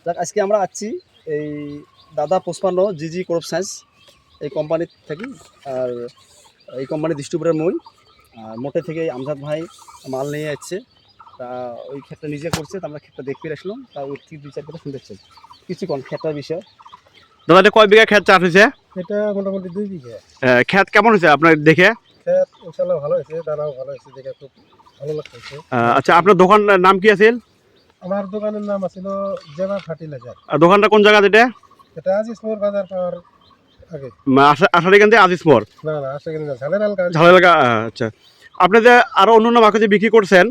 যাক আজকে আমরা আসছি এই দাদা 55 জিজি ক্রপ সায়েন্স এই কোম্পানির থেকে। আর এই কোম্পানির ডিস্ট্রিবিউটর মই আর মোটে থেকে আমজাদ ভাই মাল নিয়ে যাচ্ছে। তা ওই ক্ষেতটা নিজে করছে, তা আমরা ক্ষেতটা দেখতে আসলাম, তা ওর থেকে 2-4 কথা শুনতে চাই কিছু কোন ক্ষেতটার বিষয়। দাদা এটা কয় বিঘা ক্ষেত চাষ হয়েছে? এটা মোটামুটি 2 বিঘা। ক্ষেত কেমন হয়েছে আপনার দেখে? ক্ষেত ইনশাআল্লাহ ভালো হয়েছে, দানাও ভালো হয়েছে, দেখে খুব ভালো লাগতেছে। আচ্ছা, আপনার দোকানের নাম কি আছে? আমার দোকানের নাম আছিল জেবা ফার্টিলাইজার। আর দোকানটা কোন জায়গা? এটা এটা আজিজ মোড় বাজার পাওয়ার আগে। আষাঢ়িকান থেকে আজিজ মোড়, না আশা করি না, ঝালের এলাকা। ঝাল এলাকা। আচ্ছা, আপনি যে আরো অন্য মাকে যে বিক্রি করছেন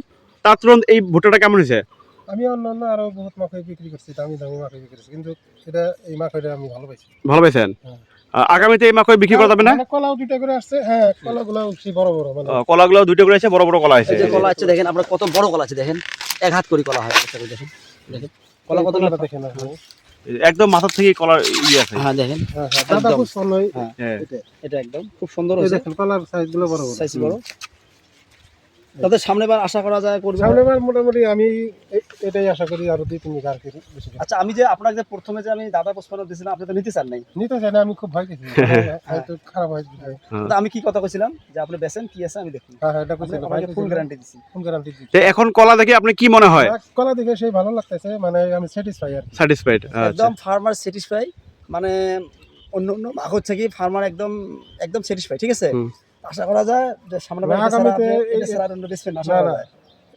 তার তুলনায় এই ভুট্টাটা কেমন হয়েছে? আমি অন্যান্য আরো বহুত মাকৈ বিক্রি করছি, দামি দামি মাকৈ বিক্রি করছি, কিন্তু এটা এই মাকইটা আমি ভালো পাইছি। ভালো পেয়েছেন? হ্যাঁ। আগামীতে এই মাকৈ বিক্রি করা যাবে না? মানে কলাও দুটো করে আসছে। হ্যাঁ, কলাগুলো বড় বড়, মানে কলাগুলো দুটো করে আছে, বড় বড় কলা আছে। এই যে কলা আছে দেখেন, আপনার কত বড় কলা আছে দেখেন, এক হাত করে কলা হয়। দেখেন দেখেন কলা কত দেখেন না। একদম মাথার থেকে কলার ইয়ে আছে। হ্যাঁ দেখেন, হ্যাঁ হ্যাঁ, দাদা খুব ভালো। হ্যাঁ, এটা একদম খুব সুন্দর এই হয়েছে, দেখেন কলার সাইজগুলো বড় বড়। সাইজ বড়। তাদের সামনেবার আশা করা যায় করবে। সামনেবার মোটামুটি আমি এটাই আশা করি, আরো 2-3 বিঘা আর কি বেশি। আচ্ছা, আমি যে আপনাকে যে প্রথমে যে আমি দাদা 55 দিয়েছিলাম, আপনি তো নিতে চান নাই। নিতে চাই না, আমি খুব ভয় পেয়েছি হয়তো খারাপ হয়। তো আমি কি কথা কইছিলাম যে আপনি বেচেন কি আছে আমি দেখুন। হ্যাঁ এটা কইছি, আপনাকে ফুল গ্যারান্টি দিছি। ফুল গ্যারান্টি দিচ্ছি। তো এখন কলা দেখে আপনি কি মনে হয়? কলা দেখে সেই ভালো লাগতেছে, মানে আমি স্যাটিসফাই আর কি। স্যাটিসফাইড? একদম ফার্মার স্যাটিসফাই, মানে অন্য অন্য মাখ হচ্ছে কি ফার্মার একদম একদম স্যাটিসফাই। ঠিক আছে, আশা করা যায় যে সামনে আগামীতে এটা ছাড়া আর অন্য বেচবেন আশা না করা না, যায়।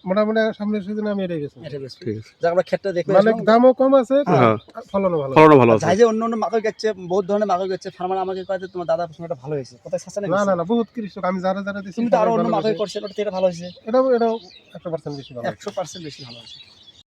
মোটামুটি সামনের সিজনে আমি এটাই বেচবো। এটা বেচবেন। ঠিক আছে। যাক আমরা ক্ষেতটা দেখলে মানে দামও কম আছে, হ্যাঁ। ফলনও ভালো। ফলনও ভালো আছে। যাই যে অন্য অন্য মাকৈ গেছে, বহুত ধরনের মাকৈ গেছে, ফার্মার আমাকে কয় যে তোমার দাদা পছন্দটা ভালো হয়েছে। কোথায় চাচ্ছে না না না, বহুত কৃষক আমি যারা যারা দিছি তুমি তো আরো অন্য মাকৈ করছেন, ওটা থেকে ভালো হয়েছে। এটাও 100% বেশি ভালো। 100% বেশি ভালো হয়েছে।